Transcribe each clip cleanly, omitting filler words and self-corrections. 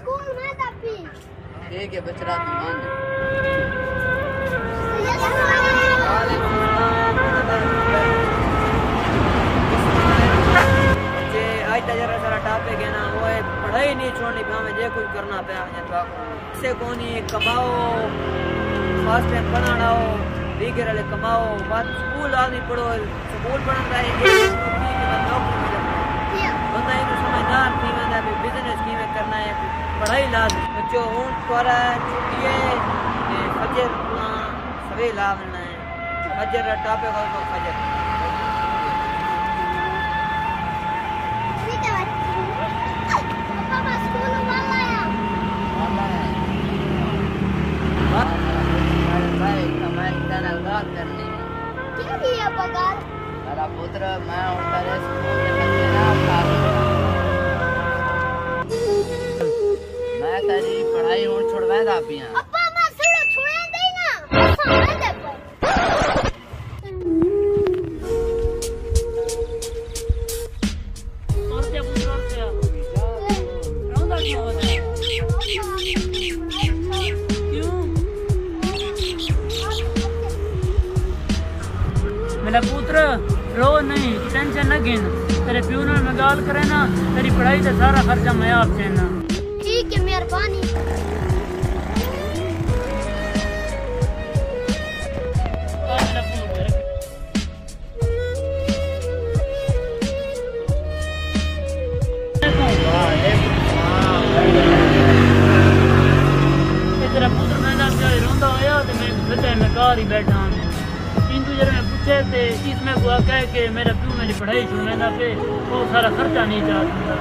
school में दापी ठीक है बचरा मान जे आज जरा सारा टॉपिक है ना वो है पढ़ाई नहीं छोड़नी पावे जे कुछ करना पे आवे तो से कोनी कमाओ फर्स्ट टाइम पढ़ाना हो दीगर वाले कमाओ बात स्कूल आदमी पढ़ो स्कूल पढ़ना है एक नौकरी के बाद नौकरी मिले बंदा इनको समझदार थी वेंदा भी बिजनेस कीवे करना है पढ़ाई लाजमी बच्चों हूं तोरा छुट्टी है फजर सवे लावना है फजर टॉपिक हो फजर पापा स्कूल वाला आया भाई कमाई तना बात करनी क्या दिया पगार मेरा पुत्र मैं उठा रे स्कूल में ना मैं तेरी पढ़ाई हुन छोड़वा दा पिया अपा मैं सिर छोड़े दे ना सामने दे पर और क्या रोंदा क्यों होता है क्यों मेरा पुत्र रो नहीं टेंशन न गिन तेरे प्यू में गाल करे ना तेरी पढ़ाई का सारा खर्चा मैं आप देना ठीक है मेहरबानी तेरा पुत्र मैं रोंदा होया तो मैं फिर मैं घर ही बैठा किंतु जब मैं पूछे थे इसमें हुआ कह के मेरा प्यू मेरी पढ़ाई छुड़ना पे वो सारा खर्चा नहीं चाहता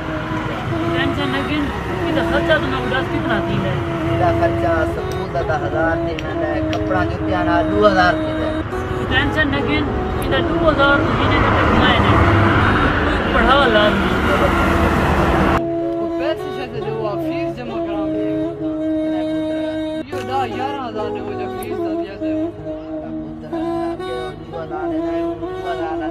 टेंशन न गिन इसका खर्चा तो मैं उदास कितना थी है मेरा खर्चा स्कूल का 10,000 थी मैंने कपड़ा जुतिया ना 2,000 थी टेंशन न गिन इसका 2,000 महीने का कमाए नहीं पढ़ा लाजमी पैसे से जो फीस जमा करावे यो 11,000 ने मुझे फीस दिया थे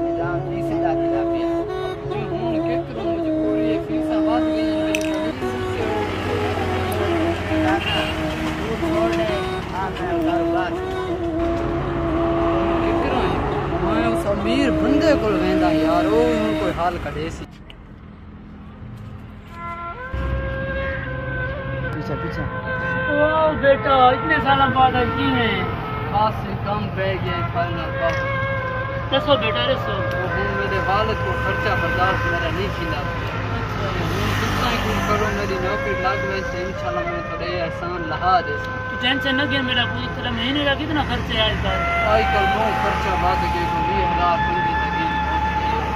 निजाम तीसरी दाखिला पिया हूं के करूं मजबूरी है फीसा बात गई छोड़ने हाँ मैं कारोबार मैं उस अमीर बंदे को वेंदा यार ओ कोई हाल कढे सी पीछे पीछे ओ बेटा इतने साल बाद की है खास से कम पै गया खाना पास दसो बेटा दसो मेरे वालिद को खर्चा बर्दाश्त मेरा नहीं थींदा जितना ही कुछ करो मेरी नौकरी लग गई से इंशाल्लाह मैं थोड़े एहसान लहा दे तू टेंशन न गिन मेरा पूरी तरह महीने का कितना खर्चा है आजकल आजकल बहुत खर्चा बात के को 20,000 पंजी लगी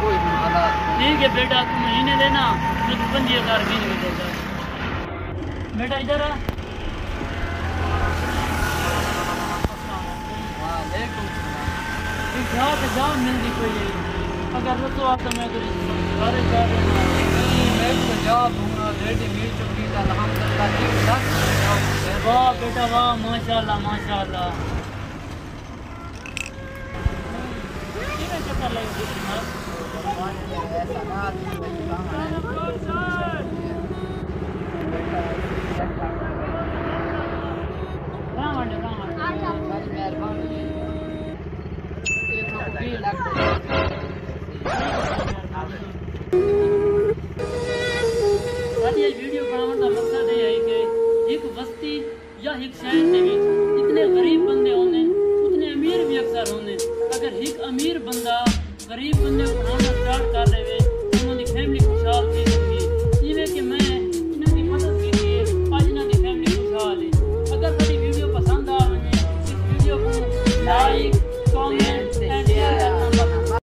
कोई भी हालात ठीक है बेटा तू महीने देना तो 5,000 गिन के देगा बेटा इधर आ जा मिलती कोई अगर रसो आप तो मैं सारे जा रहे मैं पंजाब हूं रेडी मिल चुकी था अल्हम्दुलिल्लाह ठीक ठाक वाह बेटा वाह माशाल्लाह माशाल्लाह कितने चक्कर लगे वीडियो बनाने का मकसद है कि एक बस्ती या एक शहर में इतने गरीब बंदे होने उतने अमीर भी अक्सर होने अगर एक अमीर बंदा गरीब बंदे को पढ़ाना स्टार्ट कर दे उन्होंने फैमिली खुशहाल थी सकती जिमें कि मैं इन्होंने मदद की थी आज इन्होंने फैमिली खुशहाल है अगर मेरी वीडियो पसंद आ इस वीडियो को लाइक